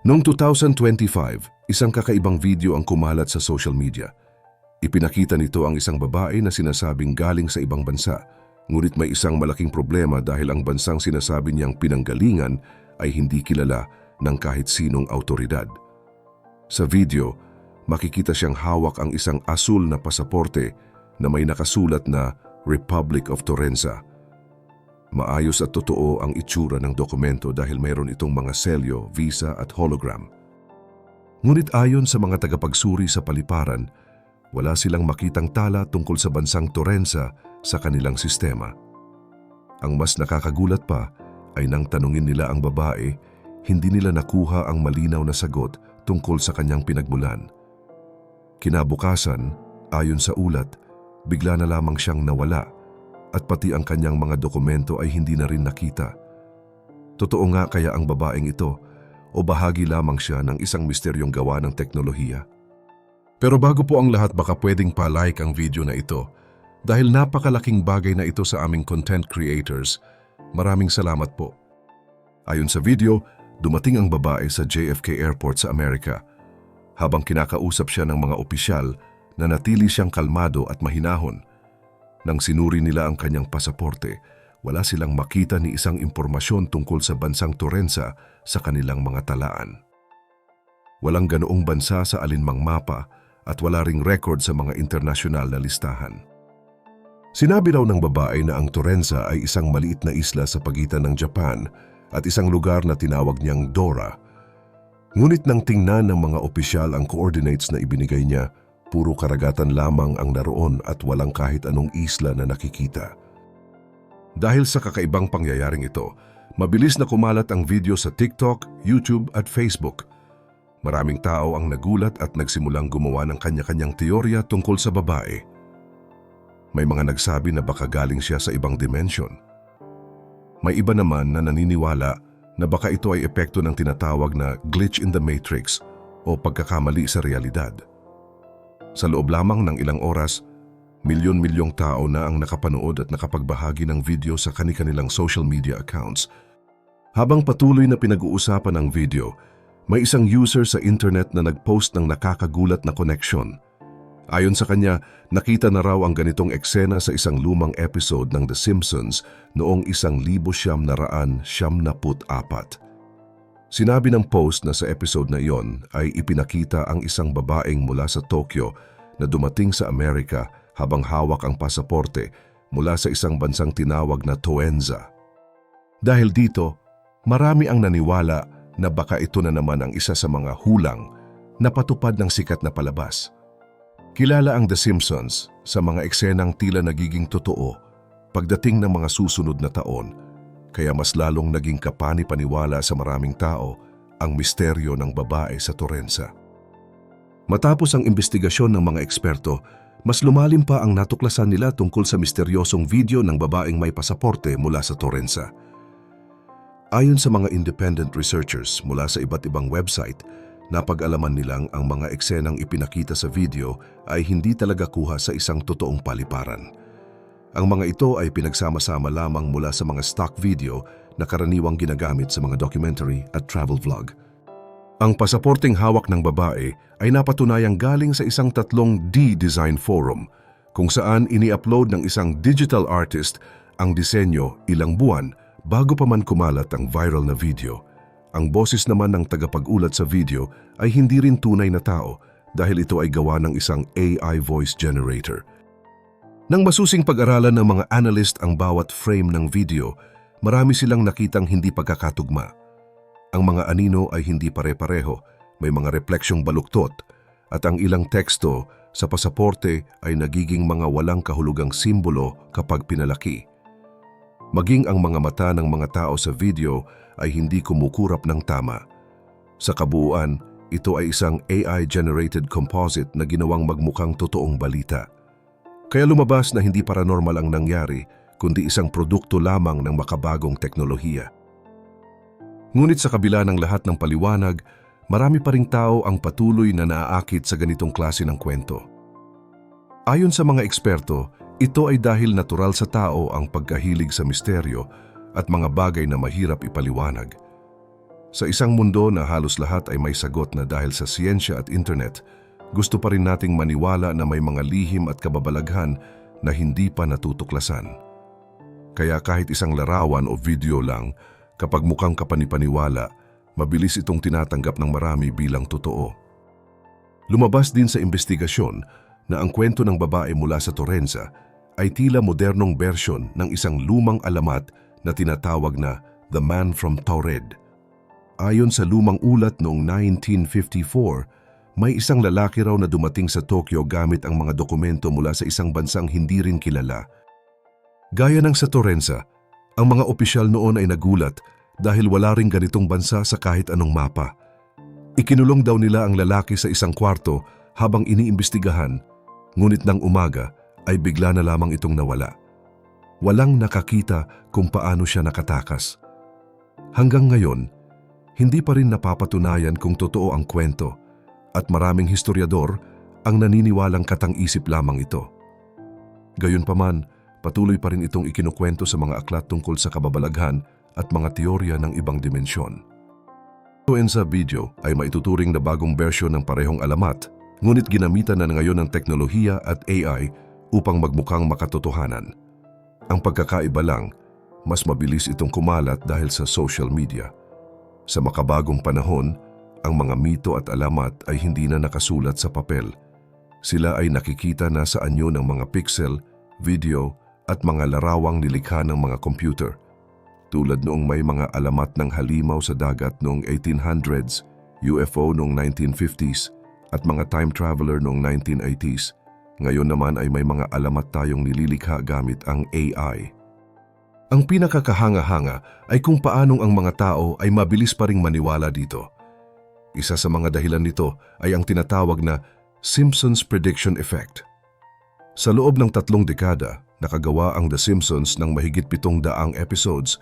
Noong 2025, isang kakaibang video ang kumalat sa social media. Ipinakita nito ang isang babae na sinasabing galing sa ibang bansa, ngunit may isang malaking problema dahil ang bansang sinasabi niyang pinanggalingan ay hindi kilala ng kahit sinong autoridad. Sa video, makikita siyang hawak ang isang asul na pasaporte na may nakasulat na Republic of Torensa. Maayos at totoo ang itsura ng dokumento dahil mayroon itong mga selyo, visa at hologram. Ngunit ayon sa mga tagapagsuri sa paliparan, wala silang makitang tala tungkol sa bansang Torensa sa kanilang sistema. Ang mas nakakagulat pa ay nang tanungin nila ang babae, hindi nila nakuha ang malinaw na sagot tungkol sa kanyang pinagmulan. Kinabukasan, ayon sa ulat, bigla na lamang siyang nawala at pati ang kanyang mga dokumento ay hindi na rin nakita. Totoo nga kaya ang babaeng ito o bahagi lamang siya ng isang misteryong gawa ng teknolohiya? Pero bago po ang lahat, baka pwedeng pa-like ang video na ito dahil napakalaking bagay na ito sa aming content creators. Maraming salamat po. Ayon sa video, dumating ang babae sa JFK Airport sa Amerika. Habang kinakausap siya ng mga opisyal, nanatili siyang kalmado at mahinahon. Nang sinuri nila ang kanyang pasaporte, wala silang makita ni isang impormasyon tungkol sa bansang Torensa sa kanilang mga talaan. Walang ganoong bansa sa alinmang mapa at wala ring record sa mga internasyonal na listahan. Sinabi raw ng babae na ang Torensa ay isang maliit na isla sa pagitan ng Japan at isang lugar na tinawag niyang Dora. Ngunit nang tingnan ng mga opisyal ang coordinates na ibinigay niya, puro karagatan lamang ang naroon at walang kahit anong isla na nakikita. Dahil sa kakaibang pangyayaring ito, mabilis na kumalat ang video sa TikTok, YouTube at Facebook. Maraming tao ang nagulat at nagsimulang gumawa ng kanya-kanyang teorya tungkol sa babae. May mga nagsabi na baka galing siya sa ibang dimensyon. May iba naman na naniniwala na baka ito ay epekto ng tinatawag na glitch in the matrix o pagkakamali sa realidad. Sa loob lamang ng ilang oras, milyon-milyong tao na ang nakapanood at nakapagbahagi ng video sa kani-kanilang social media accounts. Habang patuloy na pinag-uusapan ang video, may isang user sa internet na nag-post ng nakakagulat na connection. Ayon sa kanya, nakita na raw ang ganitong eksena sa isang lumang episode ng The Simpsons noong 1974. Sinabi ng post na sa episode na iyon ay ipinakita ang isang babaeng mula sa Tokyo na dumating sa Amerika habang hawak ang pasaporte mula sa isang bansang tinawag na Toenza. Dahil dito, marami ang naniwala na baka ito na naman ang isa sa mga hulang na patupad ng sikat na palabas. Kilala ang The Simpsons sa mga eksenang tila nagiging totoo pagdating ng mga susunod na taon, kaya mas lalong naging kapani-paniwala sa maraming tao ang misteryo ng babae sa Torensa. Matapos ang investigasyon ng mga eksperto, mas lumalim pa ang natuklasan nila tungkol sa misteryosong video ng babaeng may pasaporte mula sa Torensa. Ayon sa mga independent researchers mula sa iba't ibang website, napag-alaman nilang ang mga eksenang ipinakita sa video ay hindi talaga kuha sa isang totoong paliparan. Ang mga ito ay pinagsama-sama lamang mula sa mga stock video na karaniwang ginagamit sa mga documentary at travel vlog. Ang pasaporteng hawak ng babae ay napatunayang galing sa isang 3D design forum kung saan ini-upload ng isang digital artist ang disenyo ilang buwan bago pa man kumalat ang viral na video. Ang boses naman ng tagapag-ulat sa video ay hindi rin tunay na tao dahil ito ay gawa ng isang AI voice generator. Nang masusing pag-aralan ng mga analyst ang bawat frame ng video, marami silang nakitang hindi pagkakatugma. Ang mga anino ay hindi pare-pareho, may mga refleksyong baluktot, at ang ilang teksto sa pasaporte ay nagiging mga walang kahulugang simbolo kapag pinalaki. Maging ang mga mata ng mga tao sa video ay hindi kumukurap ng tama. Sa kabuuan, ito ay isang AI-generated composite na ginawang magmukhang totoong balita. Kaya lumabas na hindi paranormal ang nangyari, kundi isang produkto lamang ng makabagong teknolohiya. Ngunit sa kabila ng lahat ng paliwanag, marami pa ring tao ang patuloy na naaakit sa ganitong klase ng kwento. Ayon sa mga eksperto, ito ay dahil natural sa tao ang pagkahilig sa misteryo at mga bagay na mahirap ipaliwanag. Sa isang mundo na halos lahat ay may sagot na dahil sa siyensya at internet, gusto pa rin nating maniwala na may mga lihim at kababalaghan na hindi pa natutuklasan. Kaya kahit isang larawan o video lang, kapag mukhang kapanipaniwala, mabilis itong tinatanggap ng marami bilang totoo. Lumabas din sa investigasyon na ang kwento ng babae mula sa Torenza ay tila modernong bersyon ng isang lumang alamat na tinatawag na The Man from Taured. Ayon sa lumang ulat noong 1954, may isang lalaki raw na dumating sa Tokyo gamit ang mga dokumento mula sa isang bansang hindi rin kilala. Gaya ng sa Torenza, ang mga opisyal noon ay nagulat dahil wala ring ganitong bansa sa kahit anong mapa. Ikinulong daw nila ang lalaki sa isang kwarto habang iniimbestigahan, ngunit ng umaga ay bigla na lamang itong nawala. Walang nakakita kung paano siya nakatakas. Hanggang ngayon, hindi pa rin napapatunayan kung totoo ang kwento at maraming historyador ang naniniwalang katang-isip lamang ito. Gayunpaman, patuloy pa rin itong ikinukwento sa mga aklat tungkol sa kababalaghan at mga teorya ng ibang dimensyon. Sa video ay maituturing na bagong bersyon ng parehong alamat, ngunit ginamitan na ngayon ng teknolohiya at AI upang magmukhang makatotohanan. Ang pagkakaiba lang, mas mabilis itong kumalat dahil sa social media. Sa makabagong panahon, ang mga mito at alamat ay hindi na nakasulat sa papel. Sila ay nakikita na sa anyo ng mga pixel, video at mga larawang nilikha ng mga computer. Tulad noong may mga alamat ng halimaw sa dagat noong 1800s, UFO noong 1950s at mga time traveler noong 1980s. Ngayon naman ay may mga alamat tayong nililikha gamit ang AI. Ang pinakakahanga-hanga ay kung paanong ang mga tao ay mabilis pa ring maniwala dito. Isa sa mga dahilan nito ay ang tinatawag na Simpsons Prediction Effect. Sa loob ng 3 dekada, nakagawa ang The Simpsons ng mahigit 700 episodes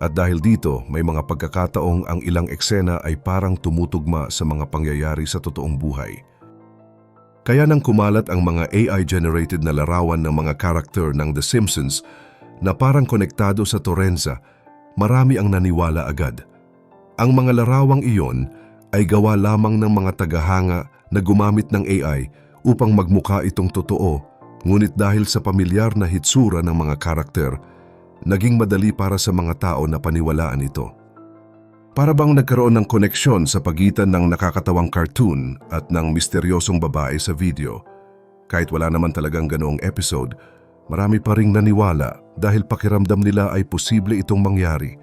at dahil dito may mga pagkakataong ang ilang eksena ay parang tumutugma sa mga pangyayari sa totoong buhay. Kaya nang kumalat ang mga AI-generated na larawan ng mga karakter ng The Simpsons na parang konektado sa Torenza, marami ang naniwala agad. Ang mga larawang iyon ay gawa lamang ng mga tagahanga na gumamit ng AI upang magmukha itong totoo, ngunit dahil sa pamilyar na hitsura ng mga karakter, naging madali para sa mga tao na paniwalaan ito. Para bang nagkaroon ng koneksyon sa pagitan ng nakakatawang cartoon at ng misteryosong babae sa video. Kahit wala naman talagang ganoong episode, marami pa ring naniwala dahil pakiramdam nila ay posible itong mangyari.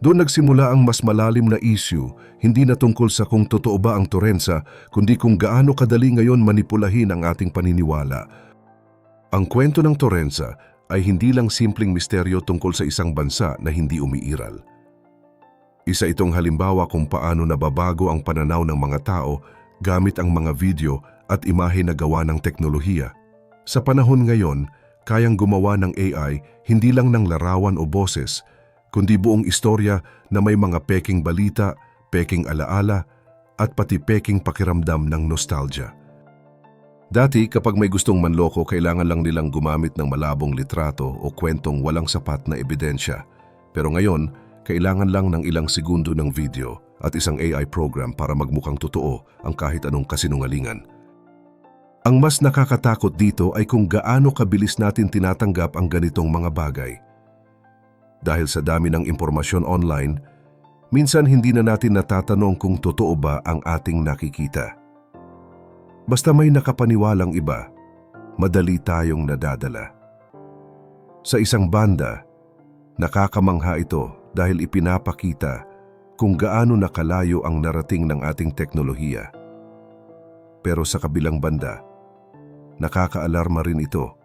Doon nagsimula ang mas malalim na issue, hindi na tungkol sa kung totoo ba ang Torenza, kundi kung gaano kadali ngayon manipulahin ang ating paniniwala. Ang kwento ng Torenza ay hindi lang simpleng misteryo tungkol sa isang bansa na hindi umiiral. Isa itong halimbawa kung paano nababago ang pananaw ng mga tao gamit ang mga video at imahe na gawa ng teknolohiya. Sa panahon ngayon, kayang gumawa ng AI hindi lang ng larawan o boses, kundi buong istorya na may mga peking balita, peking alaala, at pati peking pakiramdam ng nostalgia. Dati kapag may gustong manloko, kailangan lang nilang gumamit ng malabong litrato o kwentong walang sapat na ebidensya. Pero ngayon, kailangan lang ng ilang segundo ng video at isang AI program para magmukhang totoo ang kahit anong kasinungalingan. Ang mas nakakatakot dito ay kung gaano kabilis natin tinatanggap ang ganitong mga bagay. Dahil sa dami ng impormasyon online, minsan hindi na natin natatanong kung totoo ba ang ating nakikita. Basta may nakapaniwalang iba, madali tayong nadadala. Sa isang banda, nakakamangha ito dahil ipinapakita kung gaano nakalayo ang narating ng ating teknolohiya. Pero sa kabilang banda, nakakaalarma rin ito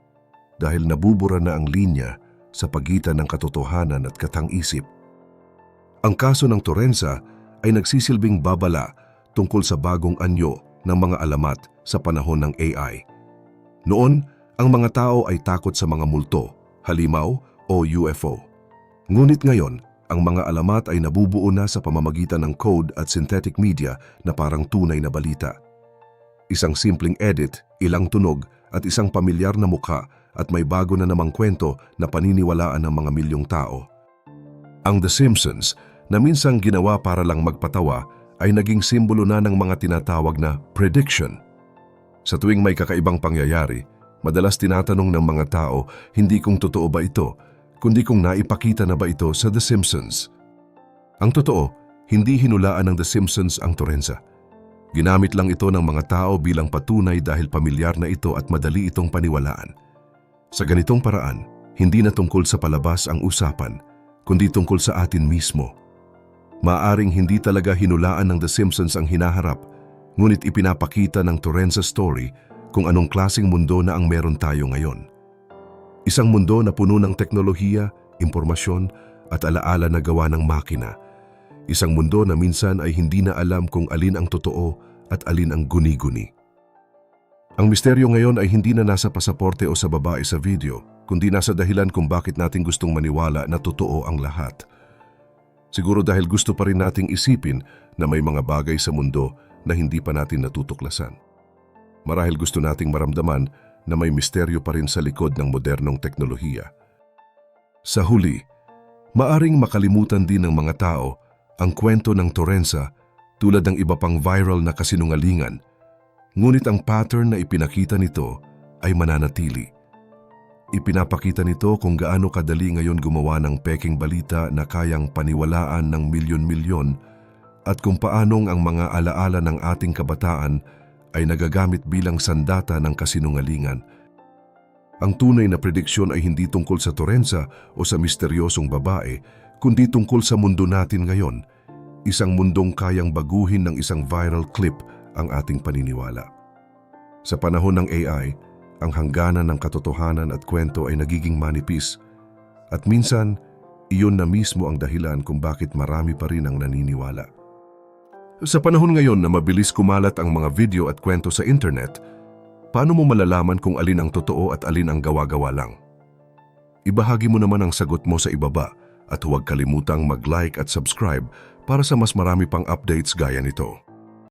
dahil nabubura na ang linya sa pagitan ng katotohanan at katang-isip. Ang kaso ng Torenza ay nagsisilbing babala tungkol sa bagong anyo ng mga alamat sa panahon ng AI. Noon, ang mga tao ay takot sa mga multo, halimaw o UFO. Ngunit ngayon, ang mga alamat ay nabubuo na sa pamamagitan ng code at synthetic media na parang tunay na balita. Isang simpleng edit, ilang tunog at isang pamilyar na mukha at may bago na namang kwento na paniniwalaan ng mga milyong tao. Ang The Simpsons na minsang ginawa para lang magpatawa ay naging simbolo na ng mga tinatawag na prediction. Sa tuwing may kakaibang pangyayari, madalas tinatanong ng mga tao hindi kung totoo ba ito, kundi kung naipakita na ba ito sa The Simpsons. Ang totoo, hindi hinulaan ng The Simpsons ang Turenza. Ginamit lang ito ng mga tao bilang patunay dahil pamilyar na ito at madali itong paniwalaan. Sa ganitong paraan, hindi na tungkol sa palabas ang usapan, kundi tungkol sa atin mismo. Maaring hindi talaga hinulaan ng The Simpsons ang hinaharap, ngunit ipinapakita ng Turenza story kung anong klaseng mundo na ang meron tayo ngayon. Isang mundo na puno ng teknolohiya, impormasyon at alaala na gawa ng makina. Isang mundo na minsan ay hindi na alam kung alin ang totoo at alin ang guni-guni. Ang misteryo ngayon ay hindi na nasa pasaporte o sa babae sa video, kundi nasa dahilan kung bakit natin gustong maniwala na totoo ang lahat. Siguro dahil gusto pa rin nating isipin na may mga bagay sa mundo na hindi pa natin natutuklasan. Marahil gusto nating maramdaman na may misteryo pa rin sa likod ng modernong teknolohiya. Sa huli, maaring makalimutan din ng mga tao ang kwento ng Turenza tulad ng iba pang viral na kasinungalingan, ngunit ang pattern na ipinakita nito ay mananatili. Ipinapakita nito kung gaano kadali ngayon gumawa ng peking balita na kayang paniwalaan ng milyon-milyon at kung paanong ang mga alaala ng ating kabataan ay nagagamit bilang sandata ng kasinungalingan. Ang tunay na prediksyon ay hindi tungkol sa Turenza o sa misteryosong babae, kundi tungkol sa mundo natin ngayon, isang mundong kayang baguhin ng isang viral clip ang ating paniniwala. Sa panahon ng AI, ang hangganan ng katotohanan at kwento ay nagiging manipis at minsan, iyon na mismo ang dahilan kung bakit marami pa rin ang naniniwala. Sa panahon ngayon na mabilis kumalat ang mga video at kwento sa internet, paano mo malalaman kung alin ang totoo at alin ang gawa-gawa lang? Ibahagi mo naman ang sagot mo sa ibaba at huwag kalimutang mag-like at subscribe para sa mas marami pang updates gaya nito.